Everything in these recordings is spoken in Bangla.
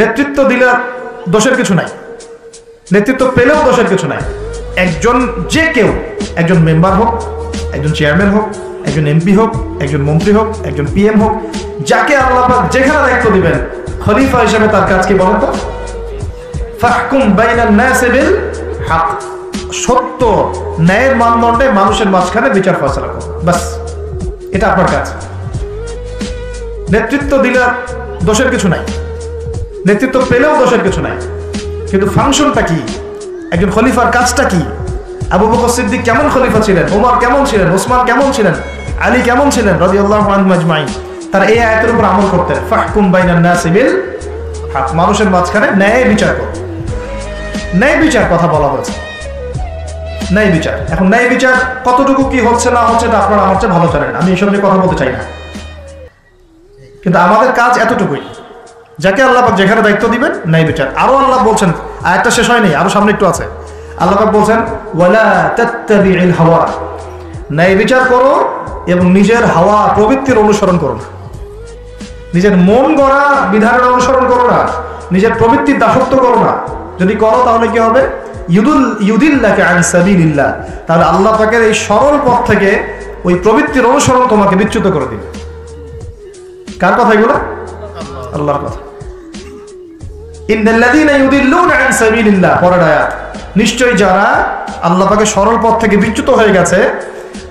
নেতৃত্ব দিলে দোষের কিছু নাই, নেতৃত্ব পেলেও দোষের কিছু নাই। একজন যে কেউ, একজন মেম্বার হোক, একজন চেয়ারম্যান হোক, একজন এমপি হোক, একজন মন্ত্রী হোক, একজন পিএম হোক, যাকে আল্লাহ পাক যেখানে দায়িত্ব দিবেন, খলিফা হিসেবে তার কাজ কি বলেন তো? ফাহকুম বাইনান নাসি বিল হক, সত্য ন্যায়ের মানদণ্ডে মানুষের মাঝখানে বিচার ফয়সালা করুন, বাস, এটা আপনার কাজ। নেতৃত্ব দিলে দোষের কিছু নাই, নেতৃত্ব পেলেও দোষের কিছু নাই, কিন্তু ফাংশনটা কি? একজন খলিফার কাজটা কি? আবু বকর সিদ্দিক কেমন খলিফা ছিলেন, ওমর কেমন ছিলেন, ওসমান কেমন ছিলেন, আলী কেমন ছিলেন রাদিয়াল্লাহু আনহুম আজমাইন? তারা এই আয়াতের উপর আমল করতেন, ফাহকুম বাইনান নাসি বিল হক, মানুষের মাঝখানে ন্যায় বিচার করো। ন্যায় বিচার কথা বলা হয়েছে, ন্যায় বিচার। এখন ন্যায় বিচার কতটুকু কি হচ্ছে না হচ্ছে এটা আপনারা আমার চেয়ে ভালো জানেন, আমি এসব নিয়ে কথা বলতে চাই না, কিন্তু আমাদের কাজ এতটুকুই, যাকে আল্লাহ পাক যেখানে দায়িত্ব দিবেন ন্যায় বিচার। আরো আল্লাহ বলছেন, আয়াতটা শেষ হয়নি, আরো সামনে একটু আছে, আল্লাহ পাক বলছেন ওয়ালা তাত্তাবিউল হাওয়া, ন্যায় বিচার করো এবং নিজের হাওয়া প্রবৃত্তির অনুসরণ করো না, নিজের মন গড়া বিধানের অনুসরণ করো না, নিজের প্রবৃত্তির দাসত্ব করো না। যদি করো তাহলে কি হবে? ইউদিল্লাকা আন সাবিলিল্লাহ, তাহলে আল্লাহ পাকের এই সরল পথ থেকে ওই প্রবৃত্তির অনুসরণ তোমাকে বিচ্যুত করে দিবে। কার কথা এগুলো? আল্লাহর কথা। ইন্নাল্লাযীনা ইউদিল্লুনা আন সাবিলিল্লাহ, পরের আয়াত, নিশ্চয়ই যারা আল্লাহ পাকের সরল পথ থেকে বিচ্যুত হয়ে গেছে,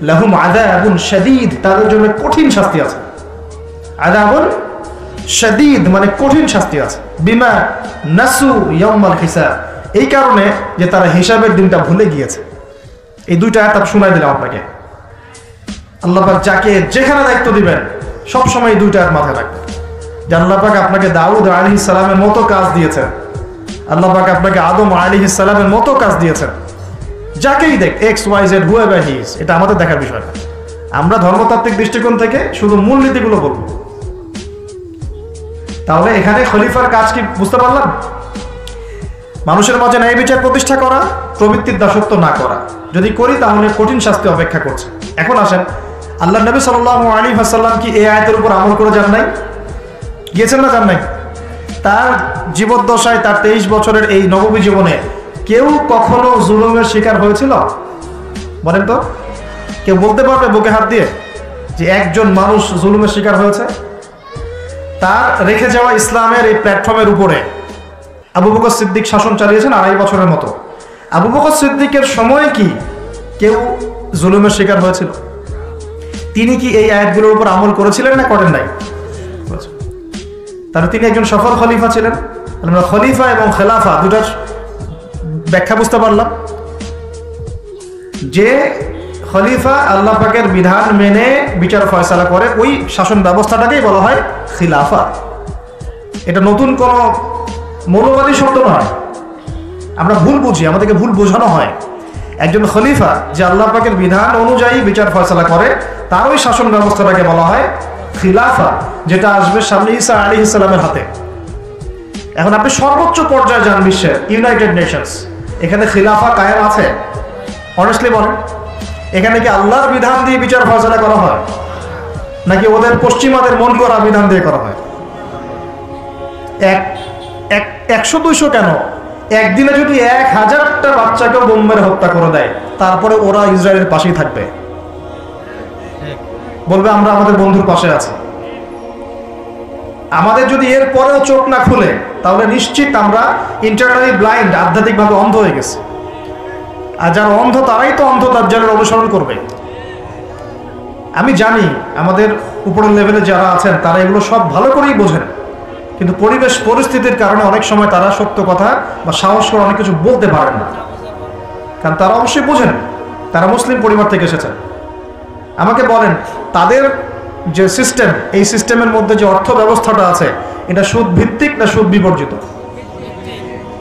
লাহুম আযাবুন শাদীদ, তাদের জন্য কঠিন শাস্তি আছে। আযাবুন শাদীদ মানে কঠিন শাস্তি আছে। বিমা নাসু ইয়াউমাল হিসাব, এই কারণে যে তারা হিসাবের দিনটা ভুলে গিয়েছে। এই দুইটা আয়াত আমি শোনাই দিলাম আপনাকে। আল্লাহ পাক যাকে যেখানে দায়িত্ব দিবেন সব সময় এই দুইটা আয়াত মাথায় রাখবেন। যে আল্লাহ পাক আপনাকে দাউদ আলাইহিস সালামের মতো কাজ দিয়েছেন, আল্লাহ পাক আপনাকে আদম আলাইহিস সালামের মতো কাজ দিয়েছেন। যাকেই দেখ, X Y Z whoever he is, এটা আমাদের দেখার বিষয় না। আমরা ধর্মতাত্ত্বিক দৃষ্টিকোণ থেকে শুধু মূলনীতিগুলো বলবো। তাহলে এখানে খলিফার কাজ কি বুঝতে পারলাম? মানুষের মাঝে ন্যায় বিচার প্রতিষ্ঠা করা, প্রবৃত্তির দাসত্ব না করা। যদি করি তাহলে কঠিন শাস্তি অপেক্ষা করছে। এখন আসেন, আল্লাহ নবী সাল্লাল্লাহু আলাইহি ওয়াসাল্লাম কি এই আয়াতের উপর আমল করে যান নাই? গিয়েছেন না যান নাই? তার জীবদ্দশায়, তার 23 বছরের এই নববী জীবনে কেউ কখনো জুলুমের শিকার হয়েছিল? বলেন তো, কেউ বলতে পারবে বুকে হাত দিয়ে যে একজন মানুষ জুলুমের শিকার হয়েছে? তার রেখে যাওয়া ইসলামের এই প্ল্যাটফর্মের উপরে আবু বকর সিদ্দিক শাসন চালিয়েছেন 2.5 বছরের মতো। আবু বকর সিদ্দিকের সময় কি কেউ জুলুমের শিকার হয়েছিল? তিনি কি এই আয়াতগুলোর উপর আমল করেছিলেন না করেন নাই? তাহলে তিনি একজন সফল খলিফা ছিলেন। আমরা খলিফা এবং খেলাফা দুটার ব্যাখ্যা বুঝতে পারলাম। যে খলিফা আল্লাহ পাকের বিধান মেনে বিচার ফয়সালা করে, ওই শাসন ব্যবস্থাটাকেই বলা হয় খিলাফা। এটা নতুন কোনো মৌলবাদী শব্দ নয়, আমরা ভুল বুঝি, আমাদেরকে ভুল বোঝানো হয়। একজন খলিফা যে আল্লাহ পাকের বিধান অনুযায়ী বিচার ফয়সালা করে, তার ওই শাসন ব্যবস্থাটাকে বলা হয় খিলাফা, যেটা আসবে সামনে ঈসা আলাইহিস সালামের হাতে। এখন আপনি সর্বোচ্চ পর্যায়ে যান বিশ্বের, ইউনাইটেড নেশনস, এখানে খিলাফা কায়েম আছে? অনেস্টলি বলেন, এখানে কি আল্লাহর বিধান দিয়ে বিচার ফয়সালা করা হয়, নাকি ওদের পশ্চিমাদের মন করা বিধান দিয়ে করা হয়? 100-200 কেন, একদিনে যদি 1000টা বাচ্চাকেও বোম মেরে হত্যা করে দেয়, তারপরে ওরা ইসরায়েলের পাশেই থাকবে, বলবে আমরা আমাদের বন্ধুর পাশে আছি। আমাদের যদি এর পরেও চোখ না খুলে, তাহলে নিশ্চিত আমরা ইন্টারনালি ব্লাইন্ড, আধ্যাত্মিকভাবে অন্ধ হয়ে গেছে। আর যারা অন্ধ তারাই তো অন্ধ দাজ্জালের অনুসরণ করবে। আমি জানি আমাদের উপরের লেভেলে যারা আছেন তারা এগুলো সব ভালো করেই বোঝেন, কিন্তু পরিবেশ পরিস্থিতির কারণে অনেক সময় তারা সত্য কথা বা সাহস করে অনেক কিছু বলতে পারেন না, কারণ তারা অবশ্যই বোঝেন, তারা মুসলিম পরিবার থেকে এসেছেন। আমাকে বলেন, তাদের যে সিস্টেম, এই সিস্টেমের মধ্যে যে অর্থ ব্যবস্থাটা আছে, এটা সুদ ভিত্তিক না সুদ বিবর্জিত?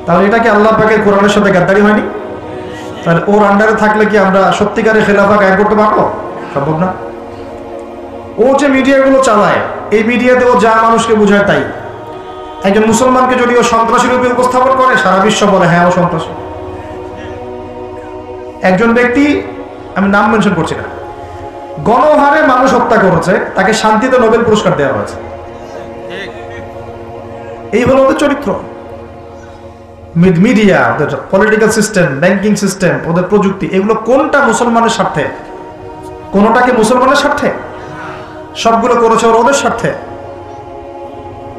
তাহলে এটা কি আল্লাহ পাকের কোরআনের সাথে গাদ্দারি হয়নি? তাহলে ওর আন্ডারে থাকলে কি আমরা সত্যিকারের খেলাফা কায়েম করতে পারবো? সম্ভব না। ও যে মিডিয়াগুলো চালায়, এই মিডিয়াতে ও যা মানুষকে বোঝায় তাই। একজন মুসলমানকে যদি ও সন্ত্রাসী রূপে উপস্থাপন করে, সারা বিশ্ব বলে হ্যাঁ ও সন্ত্রাসী। একজন ব্যক্তি, আমি নাম মেনশন করছি না, গণহারে মানুষ হত্যা করেছে, তাকে শান্তিতে নোবেল পুরস্কার দেওয়া হয়েছে। এই হলো ওদের চরিত্র। মিডিয়া, ওদের পলিটিক্যাল সিস্টেম, ব্যাংকিং সিস্টেম, ওদের প্রযুক্তি, এগুলো কোনটা মুসলমানের স্বার্থে? কোনটা কি মুসলমানের স্বার্থে? সবগুলো করেছে ওদের স্বার্থে।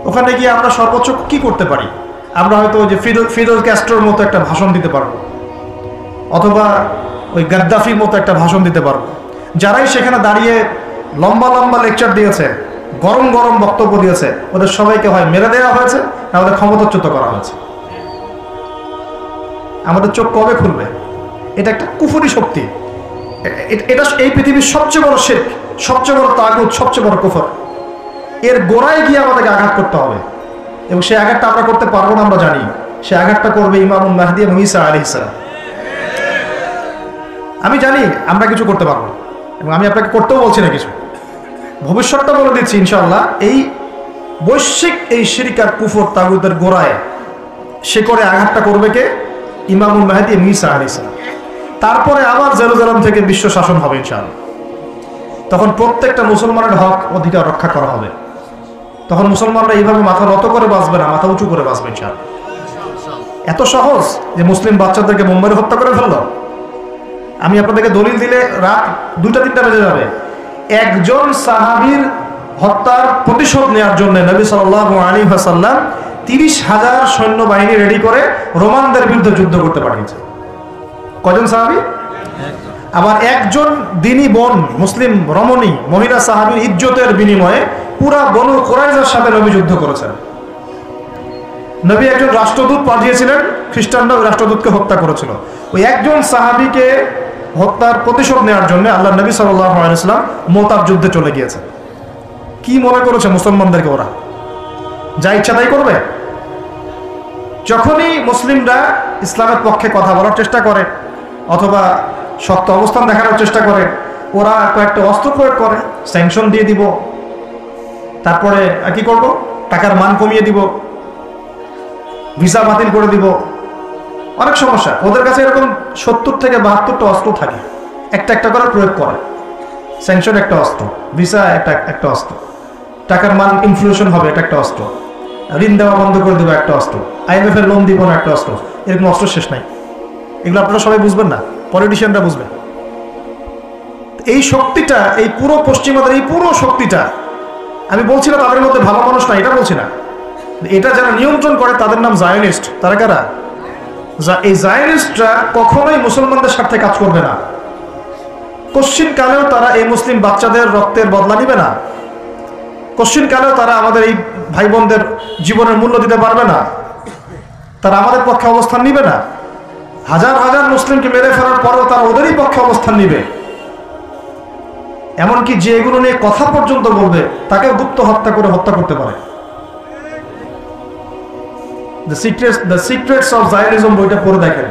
ওখানে গিয়ে আমরা সর্বোচ্চ কি করতে পারি? আমরা হয়তো ওই যে ফিদেল ক্যাস্ট্রোর মতো একটা ভাষণ দিতে পারবো, অথবা ওই গাদ্দাফির মতো একটা ভাষণ দিতে পারবো। যারাই সেখানে দাঁড়িয়ে লম্বা লম্বা লেকচার দিয়েছে, গরম গরম বক্তব্য দিয়েছে, ওদের সবাইকে হয় মেরে দেওয়া হয়েছে না ওদের ক্ষমতাচ্যুত করা হয়েছে। আমাদের চোখ কবে খুলবে? এটা একটা কুফরি শক্তি। এটা এই পৃথিবীর সবচেয়ে বড় শিরক, সবচেয়ে বড় তাগুত, সবচেয়ে বড় কুফর। এর গোড়ায় গিয়ে আমাদেরকে আঘাত করতে হবে, এবং সেই আঘাতটা আমরা করতে পারবো না, আমরা জানি। সে আঘাতটা করবে ইমামুল মাহদী এবং ঈসা আলাইহিস সালাম। আমি জানি আমরা কিছু করতে পারবো, এবং আমি আপনাকে করতেও বলছি না কিছু, ভবিষ্যৎটা বলে দিচ্ছি ইনশাআল্লাহ। এই বৈশ্বিক এই শিরক আর কুফর তাগুতের গোড়ায় সে করে আঘাতটা করবে কে? ইমামুল মাহদী এবং ঈসা আলাইহিস সালাম। তারপরে আবার জেরুজালেম থেকে বিশ্ব শাসন হবে ইনশাআল্লাহ। তখন প্রত্যেকটা মুসলমানের হক অধিকার রক্ষা করা হবে। তখন মুসলমানরা এইভাবে মাথা নত করে বাঁচবে না, মাথা উঁচু করে বাঁচবে ইনশাআল্লাহ। এত সহজ যে মুসলিম বাচ্চাদেরকে মুম্বাইয়ে হত্যা করে ফেললো। আমি আপনাদেরকে দলিল দিলে রাত 2টা-3টা বেজে যাবে। একজন সাহাবীর হত্যার প্রতিশোধ নেওয়ার জন্য নবী সাল্লাল্লাহু আলাইহি ওয়াসাল্লাম 30,000 সৈন্যবাহিনী রেডি করে রোমানদের বিরুদ্ধে যুদ্ধ করতে পাঠিয়েছে। কয়জন সাহাবী? আবার একজন দিনী বোন, মুসলিম রমণী মহিলা সাহাবীর ইজ্জতের বিনিময়ে পুরা বনু কুরাইজার সাথে নবী যুদ্ধ করেছেন। নবী একজন রাষ্ট্রদূত পাঠিয়েছিলেন, খ্রিস্টানরা ওই রাষ্ট্রদূতকে হত্যা করেছিল। ওই একজন সাহাবীকে হত্যার প্রতিশোধ নেওয়ার জন্য আল্লাহ নবী সাল্লাল্লাহু আলাইহি ওয়াসাল্লাম মুতার যুদ্ধে চলে গিয়েছে। কি মনে করেছে মুসলমানদেরকে ওরা যা ইচ্ছা তাই করবে? যখনই মুসলিমরা ইসলামের পক্ষে কথা বলার চেষ্টা করে অথবা শক্ত অবস্থান দেখানোর চেষ্টা করে, ওরা কয়েকটা অস্ত্র প্রয়োগ করে, স্যাংশন দিয়ে দিব, তারপরে কি করব, টাকার মান কমিয়ে দিব, ভিসা বাতিল করে দিব, অনেক সমস্যা। ওদের কাছে এরকম 70 থেকে 72টা অস্ত্র থাকে, একটা একটা করে প্রয়োগ করে। স্যাংশন একটা অস্ত্র, ভিসা একটা অস্ত্র, টাকার মান ইনফ্লেশন হবে এটা একটা অস্ত্র, ঋণ দেওয়া বন্ধ করে দেবো একটা অস্ত্র, IMF এর লোন দিব না একটা অস্ত্র। এরকম অস্ত্র শেষ নাই। এগুলো আপনারা সবাই বুঝবেন না, পলিটিশিয়ানরা বুঝবেন। এই শক্তিটা, এই পুরো পশ্চিমাদের এই পুরো শক্তিটা, আমি বলছি না তাদের মধ্যে ভালো মানুষ না, এটা বলছি না। এটা যারা নিয়ন্ত্রণ করে তাদের নাম জায়নিস্ট। তারা কারা? এই জায়নিস্টরা কখনোই মুসলমানদের স্বার্থে কাজ করবে না। কশ্চিন কালেও তারা এই মুসলিম বাচ্চাদের রক্তের বদলা নিবে না। কশ্চিন কালেও তারা আমাদের এই ভাই বোনদের জীবনের মূল্য দিতে পারবে না। তারা আমাদের পক্ষে অবস্থান নিবে না। হাজার হাজার মুসলিমকে মেরে ফেলার পরেও তারা ওদেরই পক্ষে অবস্থান নিবে। এমনকি যে এগুলো নিয়ে কথা পর্যন্ত বলবে তাকে গুপ্ত হত্যা করে হত্যা করতে পারে। দ্য সিক্রেটস অফ জায়নিজম বইটা পড়ে দেখেন,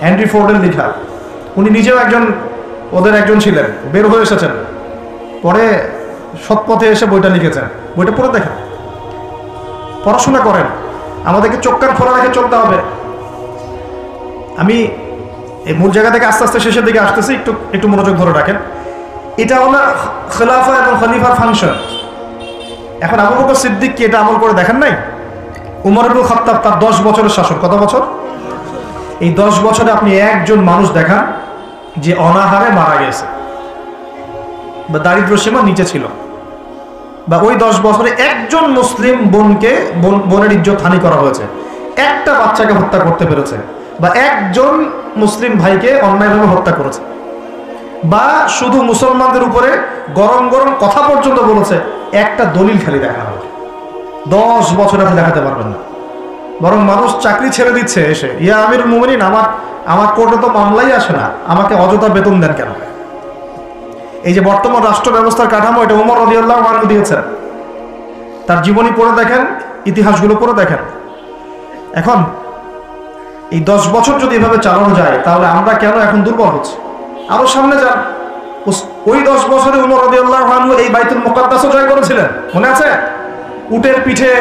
হেনরি ফোর্ডের লেখা। উনি নিজেও ওদের একজন ছিলেন, বের হয়ে এসেছেন, পরে সৎপথে এসে বইটা লিখেছেন। বইটা পড়ে দেখেন, পড়াশোনা করেন। আমাদেরকে চোখ কান খোলা রেখে চলতে হবে। আমি এই মূল জায়গা থেকে আস্তে আস্তে শেষের দিকে আসতেছি, একটু মনোযোগ ধরে রাখেন। এটা হলো খেলাফা এবং খলিফার ফাংশন। এখন আবু বকর সিদ্দিক কি এটা আমল করে দেখেন নাই? উমর ইবনে খাত্তাব তার 10 বছরের শাসন, কত বছর? এই 10 বছরে আপনি একজন মানুষ দেখান যে অনাহারে মারা গেছে বা দারিদ্র সীমার নিচে ছিল, বা ওই 10 বছরে একজন মুসলিম বোনের ইজ্জত হানি করা হয়েছে, একটা বাচ্চাকে হত্যা করতে পেরেছে, বা একজন মুসলিম ভাইকে অন্যায়ভাবে হত্যা করেছে, বা শুধু মুসলমানদের উপরে গরম গরম কথা পর্যন্ত বলেছে, একটা দলিল খালি দেখানো হবে। 10 বছর আপনি দেখাতে পারবেন না। বরং মানুষ চাকরি ছেড়ে দিচ্ছে এসে, ইয়া আমিরুল মুমিনিন, আমার কোর্টে তো মামলাই আসে না, আমাকে অযথা বেতন দেন কেন? এই যে বর্তমান রাষ্ট্র ব্যবস্থার কাঠামো, এটা ওমর রাদিয়াল্লাহু আনহু দিয়েছেন। তার জীবনী পড়ে দেখেন, ইতিহাসগুলো পড়ে দেখেন। এখন এই 10 বছর যদি এভাবে চালানো যায়, তাহলে আমরা কেন এখন দুর্বল হচ্ছি? আরো সামনে যান, ওই 10 বছরে ওমর রাদিয়াল্লাহু আনহু এই বাইতুল মুকাদ্দাসও জয় করেছিলেন, মনে আছে? উটের পিঠে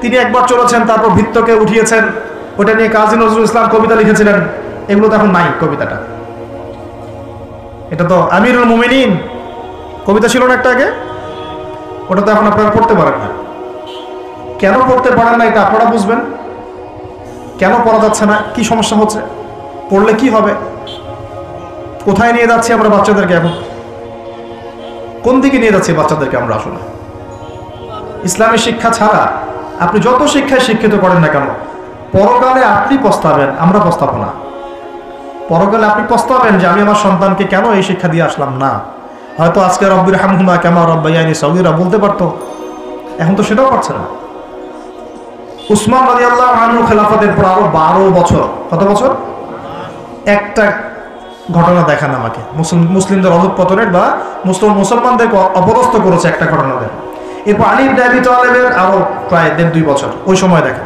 তিনি একবার চলেছেন, তারপর ভিত্তকে উঠিয়েছেন। ওটা নিয়ে কাজী নজরুল ইসলাম কবিতা লিখেছিলেন। এগুলো তো এখন নাই। কবিতাটা, এটা তো আমিরুল মুমিনিন কবিতা ছিল না একটা আগে, ওটা তো এখন আপনারা পড়তে পারেন না। কেন পড়তে পারেন না এটা আপনারা বুঝবেন। কেন পড়া যাচ্ছে না, কি সমস্যা হচ্ছে, পড়লে কি হবে, কোথায় নিয়ে যাচ্ছি আমরা বাচ্চাদেরকে, এখন কোন দিকে নিয়ে যাচ্ছি বাচ্চাদেরকে আমরা? আসলে ইসলামী শিক্ষা ছাড়া আপনি যত শিক্ষায় শিক্ষিত করেন না কেন, পরকালে আপনি পস্তাবেন, আমরা পস্তাবো না। পরকালে আপনি পস্তাবেন যে আমি আমার সন্তানকে কেন এই শিক্ষা দিয়ে আসলাম না। হয়তো আজকে রব্বির হামহুমা কামা রাব্বায়ানি সগীরা বলতে পারতো, এখন তো সেটাও পারছে না। উসমান রাদিয়াল্লাহু আনহু খেলাফতের পর আরো 12 বছর, কত বছর? একটা ঘটনা দেখান আমাকে, মুসলিমদের অধঃপতনের বা মুসলমানদেরকে অপদস্থ করেছে একটা ঘটনা দেন। এরপর আলী ইবনে আবি তালেবের আরো প্রায় 1.5-2 বছর, ওই সময় দেখেন।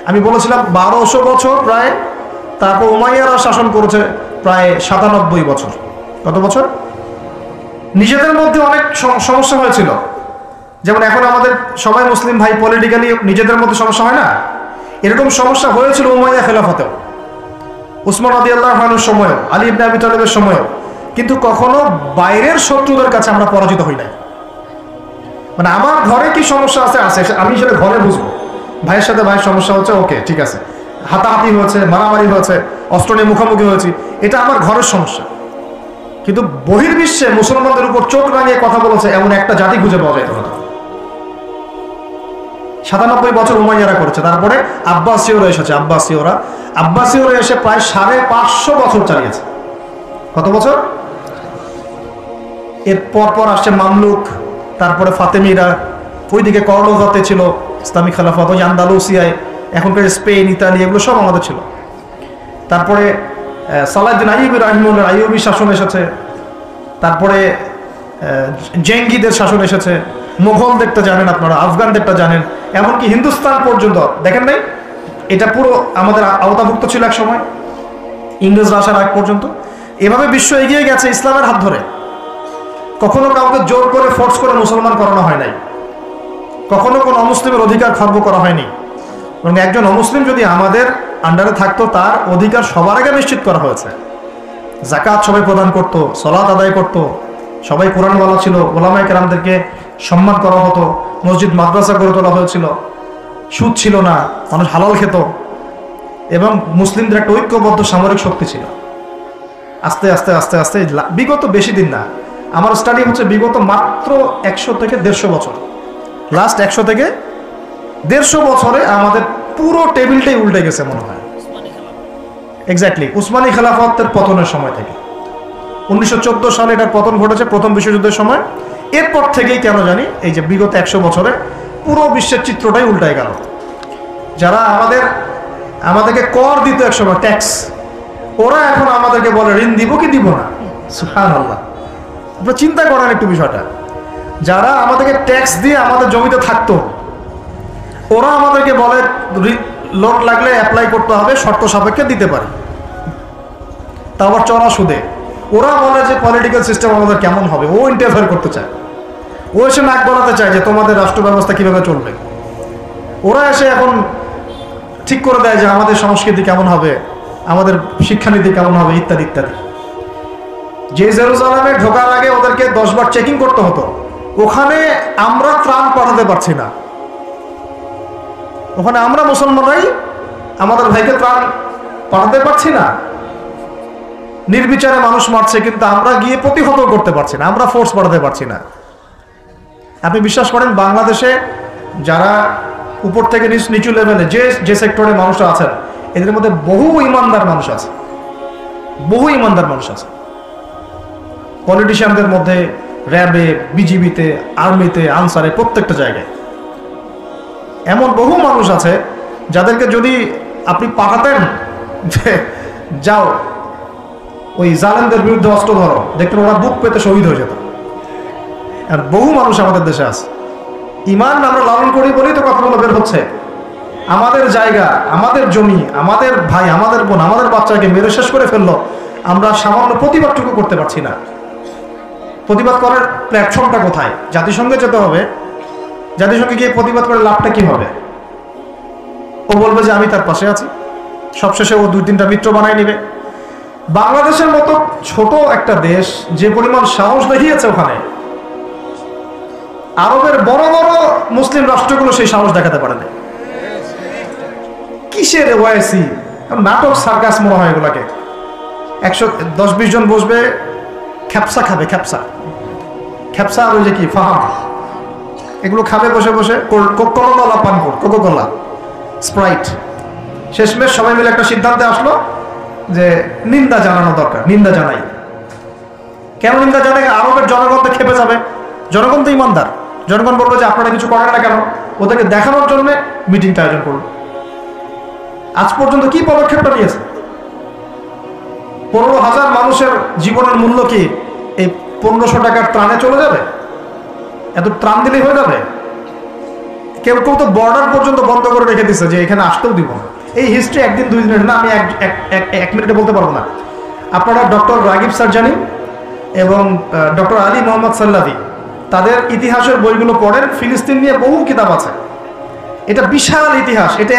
আমি বলেছিলাম 1200 বছর প্রায়। তারপর উমাইয়ারা শাসন করেছে প্রায় 97 বছর। কত বছর? নিজেদের মধ্যে অনেক সমস্যা হয়েছিল। যেমন এখন আমাদের সবাই মুসলিম ভাই, পলিটিক্যালি নিজেদের মধ্যে সমস্যা হয় না, এরকম সমস্যা হয়েছিল উমাইয়া খেলাফতেও, উসমান রাদিয়াল্লাহু আনহুর সময়ও, আলী ইবনে আবি তালেবের সময়ও। কিন্তু কখনো বাইরের শত্রুদের কাছে আমরা পরাজিত হই নাই। মানে আমার ঘরে কি সমস্যা আছে, আমি সেটা ঘরে বুঝবো। ভাইয়ের সাথে ভাইয়ের সমস্যা হচ্ছে, ওকে ঠিক আছে, হাতাহাতি হয়েছে, মারামারি হয়েছে, অস্ত্র নিয়ে মুখোমুখি হয়েছি, এটা আমার ঘরের সমস্যা। কিন্তু বহির্বিশ্বে মুসলমানদের উপর চোখ রাঙিয়ে কথা বলেছে এমন একটা জাতি খুঁজে পাওয়া যায় না। 97 বছর উমাইয়ারা করেছে। তারপরে আব্বাসীয়রা এসেছে, আব্বাসীয়রা এসে প্রায় 550 বছর চালিয়েছে। কত বছর? এর পর আসছে মামলুক, তারপরে ফাতেমিরা, ওইদিকে কর্ডোবাতে ছিল ইসলামিক খেলাফত, ওই আন্দালুসিয়ায়, এখনকার স্পেন, ইতালি, এগুলো সব আমাদের ছিল। তারপরে সালাহউদ্দিন আইয়ুবী রাহিমাহুল্লাহ আইয়ুবী শাসন এসেছে। তারপরে জেঙ্গিদের শাসন এসেছে। মুঘলদেরটা জানেন আপনারা, আফগানদেরটা জানেন, এমনকি হিন্দুস্তান পর্যন্ত দেখেন নাই? এটা পুরো আমাদের আওতাভুক্ত ছিল এক সময়, ইংরেজরা আসার আগ পর্যন্ত। এভাবে বিশ্ব এগিয়ে গেছে ইসলামের হাত ধরে। কখনো কাউকে জোর করে ফোর্স করে মুসলমান করানো হয় নাই, কখনো কোনো অমুসলিমের অধিকার খর্ব করা হয়নি। এবং একজন অমুসলিম যদি আমাদের আন্ডারে থাকতো, তার অধিকার সবার আগে নিশ্চিত করা হয়েছে। যাকাত সবাই প্রদান করত, সালাত আদায় করত, সবাই কোরআনওয়ালা ছিল, ওলামায়ে কেরামদেরকে সম্মান করা হতো, মসজিদ মাদ্রাসা গড়ে তোলা হয়েছিল, সুদ ছিল না, মানুষ হালাল খেত, এবং মুসলিমদের একটা ঐক্যবদ্ধ সামরিক শক্তি ছিল। আস্তে আস্তে আস্তে আস্তে বিগত বেশি দিন না, আমার স্টাডি হচ্ছে বিগত মাত্র 100 থেকে 150 বছর, লাস্ট 100 থেকে 150 বছরে আমাদের পুরো টেবিলটাই উল্টে গেছে মনে হয়। এক্স্যাক্টলি উসমানী খেলাফতের পতনের সময় থেকে 1914 সালে এটার পতন ঘটেছে, প্রথম বিশ্বযুদ্ধের সময়। এরপর থেকেই কেন জানি এই যে বিগত 100 বছরে পুরো বিশ্বের চিত্রটাই উল্টায় গেল। যারা আমাদেরকে কর দিত একসময়, ট্যাক্স, ওরা এখন আমাদেরকে বলে ঋণ দিব কি দিব না। সুবহানাল্লাহ, আপনারা চিন্তা করেন একটু বিষয়টা। যারা আমাদেরকে ট্যাক্স দিয়ে আমাদের জমিতে থাকতো, ওরা আমাদেরকে বলে লোন লাগলে অ্যাপ্লাই করতে হবে, শর্ত সাপেক্ষে দিতে পারে, তা আবার চড়া সুদে। ওরা বলে যে পলিটিক্যাল সিস্টেম আমাদের কেমন হবে, ও ইন্টারফেয়ার করতে চায়, ও এসে নাক গলাতে চায় যে তোমাদের রাষ্ট্র ব্যবস্থা কিভাবে চলবে। ওরা এসে এখন ঠিক করে দেয় যে আমাদের সংস্কৃতি কেমন হবে, আমাদের শিক্ষানীতি কেমন হবে, ইত্যাদি ইত্যাদি। যে জেরুজালেমে ঢোকার আগে ওদেরকে 10 বার চেকিং করতে হতো, ওখানে আমরা ত্রাণ পাঠাতে পারছি না। ওখানে আমরা মুসলমানরাই আমাদের ভাইকে ত্রাণ পাঠাতে পারছি না, নির্বিচারে মানুষ মারছে, কিন্তু আমরা গিয়ে প্রতিহত করতে পারছি না, আমরা ফোর্স পাঠাতে পারছি না। আপনি বিশ্বাস করেন বাংলাদেশে যারা উপর থেকে নিচু লেভেলে যে সেক্টরে মানুষরা আছেন, এদের মধ্যে বহু ইমানদার মানুষ আছে, বহু ইমানদার মানুষ আছে। পলিটিশিয়ানদের মধ্যে, র্যাবে, বিজিবিতে, আর্মিতে, আনসারে, প্রত্যেকটা জায়গায় এমন বহু মানুষ আছে যাদেরকে যদি আপনি পাঠাতেন যে যাও ওই জালেমদের বিরুদ্ধে অস্ত্র ধরো, দেখতেন ওরা বুক পেতে শহীদ হয়ে যেত। আর বহু মানুষ আমাদের দেশে আছে, ইমান আমরা লালন করি বলেই তো কথাগুলো বের হচ্ছে। আমাদের জায়গা, আমাদের জমি, আমাদের ভাই, আমাদের বোন, আমাদের বাচ্চাকে মেরে শেষ করে ফেললো, আমরা সামান্য প্রতিবাদটুকু করতে পারছি না। প্রতিবাদ করার প্ল্যাটফর্মটা কোথায়? জাতিসংঘে যেতে হবে। জাতিসংঘে গিয়ে প্রতিবাদ করে লাভটা কি হবে? ও বলবে যে আমি তার পাশে আছি, সবশেষে ও 2-3টা মিত্র বানায় নিবে। বাংলাদেশের মতো ছোট একটা দেশ যে পরিমাণ সাহস দেখিয়েছে ওখানে, আরবের বড় বড় মুসলিম রাষ্ট্রগুলো সেই সাহস দেখাতে পারে না। কিসের ওয়াইসি, নাটক, সার্কাস মনে হয় এগুলাকে। 110-20 জন বসবে, খ্যাপসা খাবে, খ্যাপসা আর ওই যে কি ফাহাম, এগুলো খাবে বসে বসে, কোকাকোলা পান কর, কোকাকোলা, স্প্রাইট। শেষমেশ সবাই মিলে একটা সিদ্ধান্তে আসলো যে নিন্দা জানানো দরকার, নিন্দা জানাই। কেন নিন্দা জানাই? আরবের জনগণ তো খেপে যাবে, জনগণ তো ইমানদার, জনগণ বলবে যে আপনারা কিছু করেন না কেন, ওদেরকে দেখানোর জন্য মিটিংটা আয়োজন করুন। আজ পর্যন্ত কি পদক্ষেপটা নিয়েছে? 15,000 মানুষের জীবনের মূল্য কি এই 1500 টাকার ত্রাণে চলে যাবে? এত ত্রাণ দিলেই হয়ে যাবে? কেউ কেউ তো বর্ডার পর্যন্ত বন্ধ করে রেখে দিচ্ছে যে এখানে আসতেও দিব না। এই হিস্ট্রি একদিন 2 দিনের না, আমি এক মিনিটে বলতে পারবো না। আপনারা ডক্টর রাগিব সারজানি এবং ডক্টর আলী মোহাম্মদ সাল্লাভি তাদের ইতিহাসের বইগুলো পড়েন, ফিলিস্তিন নিয়ে বহু কিতাব আছে। এটা বিশাল ইতিহাস। এটা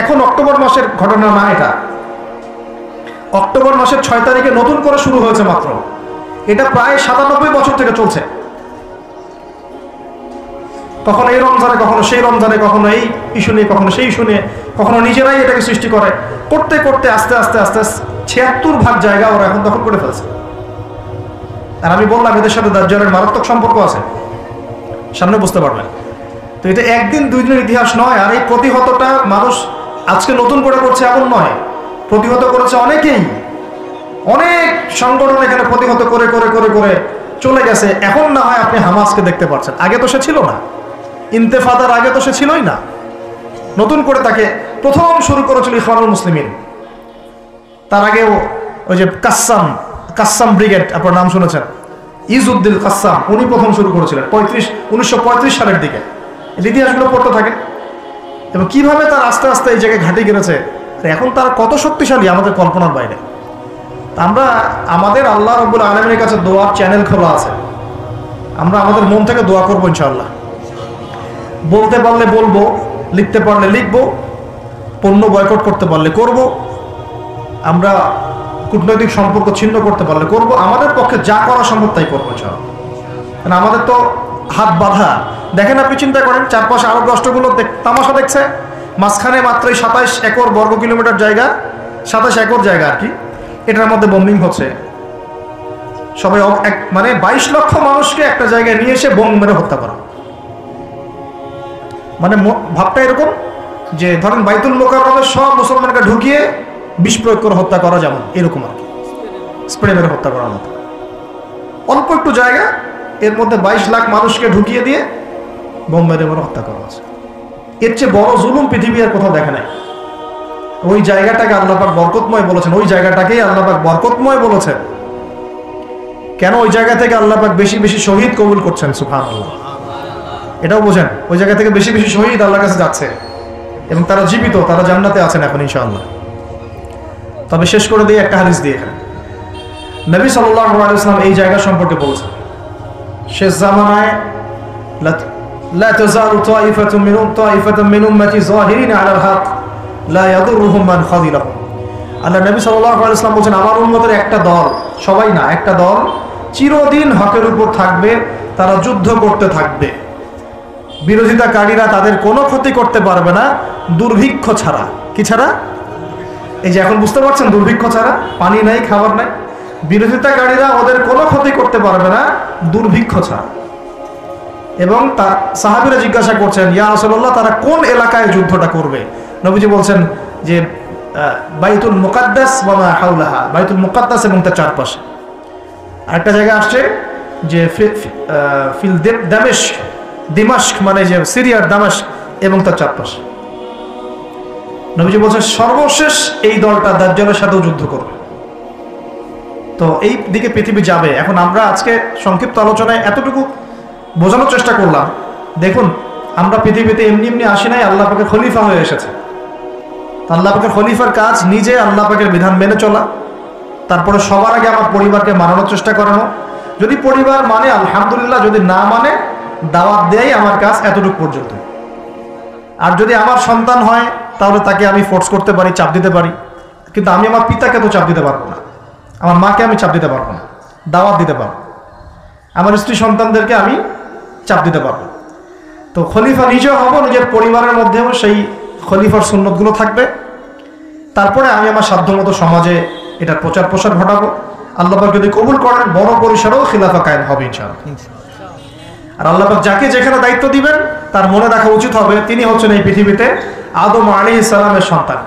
এখন অক্টোবর মাসের ঘটনা না, এটা অক্টোবর মাসের 6 তারিখে নতুন করে শুরু হয়েছে মাত্র। এটা প্রায় 97 বছর থেকে চলছে। কখনো এই রমজানে, কখনো সেই রমজানে, কখনো এই ইস্যু নিয়ে, কখনো সেই ইস্যু নিয়ে, কখনো নিজেরাই এটাকে সৃষ্টি করে, করতে করতে আস্তে আস্তে আস্তে 76 ভাগ জায়গা ওরা এখন দখল করে ফেলছে। আর আমি বললাম এদের সাথে দাজ্জালের মারাত্মক সম্পর্ক আছে, সামনে বুঝতে পারবেন। তো এটা একদিন 2 দিনের ইতিহাস নয়। আর এই প্রতিহতটা মানুষ আজকে নতুন করে করছে এমন নয়, প্রতিহত করেছে অনেকেই, অনেক সংগঠন এখানে প্রতিহত করে করে করে করে চলে গেছে। এখন না হয় আপনি হামাসকে দেখতে পাচ্ছেন, আগে তো সে ছিল না। ইন্তেফাদার আগে তো সে ছিলই না, নতুন করে তাকে প্রথম শুরু করেছিল ইখওয়ানুল মুসলিমিন। তার আগেও ওই যে কাসসাম ব্রিগেড, আপনার নাম শুনেছেন, ইজউদ্দিন কাসসাম, উনি প্রথম শুরু করেছিলেন 1935 সালের দিকে। ইতিহাসগুলো পড়তে থাকে এবং কিভাবে তার আস্তে আস্তে এই জায়গায় ঘাঁটি গেড়েছে। এখন তারা কত শক্তিশালী আমাদের কল্পনার বাইরে। আমরা আমাদের আল্লাহ রাব্বুল আলামিনের কাছে দোয়ার চ্যানেল খোলা আছে, আমরা আমাদের মন থেকে দোয়া করবো ইনশাআল্লাহ। বলতে পারলে বলবো, লিখতে পারলে লিখবো, পণ্য বয়কট করতে পারলে করব, আমরা কূটনৈতিক সম্পর্ক ছিন্ন করতে পারলে করব, আমাদের পক্ষে যা করা সম্ভব তাই করবো ইনশাআল্লাহ। কারণ আমাদের তো হাত বাঁধা। দেখেন, আপনি চিন্তা করেন, চারপাশে আরব রাষ্ট্রগুলো তামাশা দেখছে, মাঝখানে মাত্রই 27 একর বর্গ কিলোমিটার জায়গা, 27 একর জায়গা আর কি, এটার মধ্যে বোম্বিং হচ্ছে। সবাই মানে 22 লক্ষ মানুষকে একটা জায়গায় নিয়ে এসে বোম মেরে হত্যা করা। মানে ভাবটা এরকম যে ধরেন বাইতুল মোকাররমে সব মুসলমানকে ঢুকিয়ে বিষ প্রয়োগ করে হত্যা করা, যেমন এরকম আর কি, স্প্রে মেরে হত্যা করার মতো। অল্প একটু জায়গা, এর মধ্যে 22 লাখ মানুষকে ঢুকিয়ে দিয়ে বোম মেরে মেরে হত্যা করা আছে। এর চেয়ে বড় জুলুম পৃথিবী আর কোথাও দেখে নাই। ওই জায়গাটাকে আল্লাহ পাক বরকতময় বলেছেন, ওই জায়গাটাকেই আল্লাহ পাক বরকতময় বলেছেন। কেন? ওই জায়গা থেকে আল্লাহ পাক বেশি বেশি শহীদ কবুল করছেন, সুবহানাল্লাহ। এটাও বোঝেন, ওই জায়গা থেকে বেশি বেশি শহীদ আল্লাহর কাছে যাচ্ছে এবং তারা জীবিত, তারা জান্নাতে আছেন এখন ইনশাআল্লাহ। তবে শেষ করে দিয়ে একটা হাদিস দিয়ে, এখানে নবী সাল্লাল্লাহু আলাইহি ওয়াসাল্লাম এই জায়গা সম্পর্কে বলেছেন, শেষ জামানায় লা তাযালু তাইফাতুম মিন উম্মতি যাহিরিনা আলাল হক লা ইয়াদুরুহুম মান খাযিলাহুম। আল্লাহ নবী সাল্লাল্লাহু আলাইহি ওয়াসাল্লাম বলেছেন, আমার উম্মতের একটা দল, সবাই না, একটা দল চিরদিন হকের উপর থাকবে, তারা যুদ্ধ করতে থাকবে, বিরোধিতাকারীরা তাদের কোনো ক্ষতি করতে পারবে না দুর্ভিক্ষ ছাড়া। কি ছাড়া? এই যে এখন বুঝতে পারছেন, দুর্ভিক্ষ ছাড়া, পানি নাই, খাবার নাই। বিরোধিতাকারীরা ওদের কোনো ক্ষতি করতে পারবে না দুর্ভিক্ষ ছাড়া। এবং তার সাহাবীরা জিজ্ঞাসা করছেন, ইয়া রাসূলুল্লাহ, তারা কোন এলাকায় যুদ্ধটা করবে? নবীজি বলছেন যে বাইতুল মুকাদ্দাস ওয়া মা হাওলাহা, বাইতুল মুকাদ্দাস এবং তার চারপাশে। আরেকটা জায়গা আসছে যে ফিল দিমাশক, মানে যে সিরিয়ার দামেস্ক এবং তার চারপাশে। নবীজি বলছেন সর্বশেষ এই দলটা দাজ্জালের সাথেও যুদ্ধ করবে। তো এই দিকে পৃথিবী যাবে। এখন আমরা আজকে সংক্ষিপ্ত আলোচনায় এতটুকু বোঝানোর চেষ্টা করলাম। দেখুন, আমরা পৃথিবীতে এমনি এমনি আসি নাই, আল্লাহ পাকের খলিফা হয়ে এসেছে। আল্লাহ পাকের খলিফার কাজ নিজে আল্লাহ পাকের বিধান মেনে চলা, তারপরে সবার আগে আমার পরিবারকে মানানোর চেষ্টা করানো। যদি পরিবার মানে আলহামদুলিল্লাহ, যদি না মানে দাওয়াত দেয়াই আমার কাজ, এতটুকু পর্যন্ত। আর যদি আমার সন্তান হয় তাহলে তাকে আমি ফোর্স করতে পারি, চাপ দিতে পারি, কিন্তু আমি আমার পিতাকে তো চাপ দিতে পারবো না, আমার মাকে আমি চাপ দিতে পারবো না, দাওয়াত দিতে পারবো। আমার স্ত্রী সন্তানদেরকে আমি চাপ দিতে পারবো। তো খলিফা নিজেও হব, নিজের পরিবারের মধ্যেও সেই খলিফার সুন্নতগুলো থাকবে। তারপরে আমি আমার সাধ্যমতো সমাজে এটার প্রচার প্রসার ঘটাবো। আল্লাহ পাক যদি কবুল করেন বড় পরিসরেও খিলাফা কায়েম হবে ইনশাআল্লাহ। আর আল্লাহ পাক যাকে যেখানে দায়িত্ব দিবেন তার মনে রাখা উচিত হবে তিনি হচ্ছেন এই পৃথিবীতে আদম আলাইহিস সালামের সন্তান।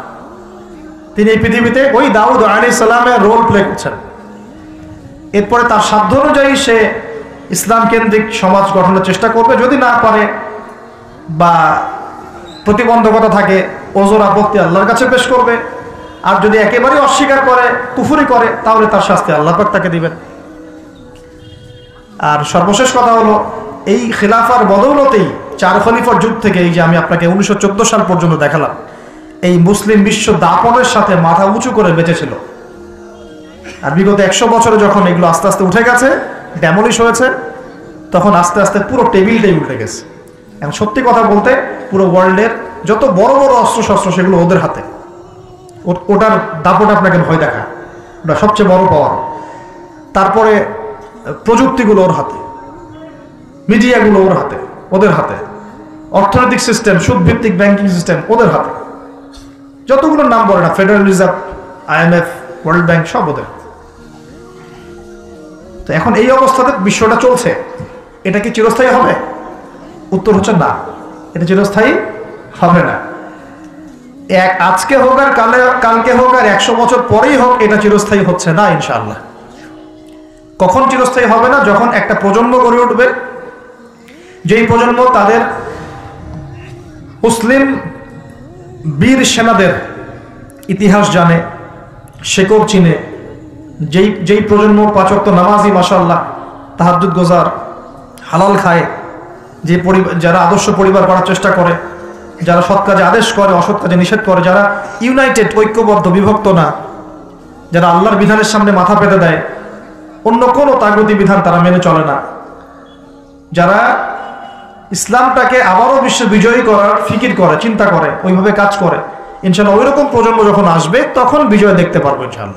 তিনি এই পৃথিবীতে ওই দাউদ আলাইহিস সালামের রোল প্লে করছেন। এরপরে তার সাধ্য অনুযায়ী সে ইসলাম কেন্দ্রিক সমাজ গঠনের চেষ্টা করবে। যদি না পারে বা প্রতিবন্ধকতা থাকে, ওজোর আপত্তি আল্লাহর কাছে পেশ করবে। আর যদি একেবারে অস্বীকার করে, কুফরি করে, তাহলে তার শাস্তি আল্লাহ পাক তাকে দিবেন। আর সর্বশেষ কথা হলো, এই খিলাফার বদৌলতেই 4 খলিফার যুগ থেকে এই যে আমি আপনাকে 1914 সাল পর্যন্ত দেখালাম, এই মুসলিম বিশ্ব দাপনের সাথে মাথা উঁচু করে বেঁচেছিল। আর বিগত 100 বছরে যখন এগুলো আস্তে আস্তে উঠে গেছে, ড্যামলিশ হয়েছে, তখন আস্তে আস্তে পুরো টেবিলটাই উঠে গেছে। এখন সত্যি কথা বলতে পুরো ওয়ার্ল্ডের যত বড় বড় অস্ত্রশস্ত্র সেগুলো ওদের হাতে। ওটার দাপট আপনাকে ভয় দেখা, ওটা সবচেয়ে বড় পাওয়ার। তারপরে প্রযুক্তিগুলো ওর হাতে, মিডিয়াগুলো ওর হাতে, ওদের হাতে, অর্থনৈতিক সিস্টেম, সুদভিত্তিক ব্যাংকিং সিস্টেম ওদের হাতে। যতগুলো নাম বলে না, federal reserve, IMF, world bank, সব ওদের। তো এখন এই অবস্থাতে বিশ্বটা চলছে, এটা কি চিরস্থায়ী হবে? উত্তর হচ্ছে না, এটা চিরস্থায়ী হবে না। আজকে হোক আর কালকে হোক আর 100 বছর পরেই হোক, এটা চিরস্থায়ী হচ্ছে না ইনশাআল্লাহ। কখন চিরস্থায়ী হবে না? যখন একটা প্রজন্ম গড়ে উঠবে, যেই প্রজন্ম তাদের মুসলিম বীর সেনাদের ইতিহাস জানে, শেকড় চিনে, যেই প্রজন্ম 5 ওয়াক্ত নামাজি, মাশাআল্লাহ, তাহাজ্জুদ গোজার, হালাল খায়, যারা আদর্শ পরিবার করার চেষ্টা করে, যারা সৎ কাজে আদেশ করে, অসৎ কাজে নিষেধ করে, যারা ইউনাইটেড, ঐক্যবদ্ধ, বিভক্ত না, যারা আল্লাহর বিধানের সামনে মাথা পেতে দেয়, অন্য কোনো তাগুতি বিধান তারা মেনে চলে না, যারা ইসলামটাকে আবারও বিশ্বে বিজয়ী করার ফিকির করে, চিন্তা করে, ওইভাবে কাজ করে, ইনশাআল্লাহ ওইরকম প্রজন্ম যখন আসবে তখন বিজয় দেখতে পারবো ইনশাআল্লাহ।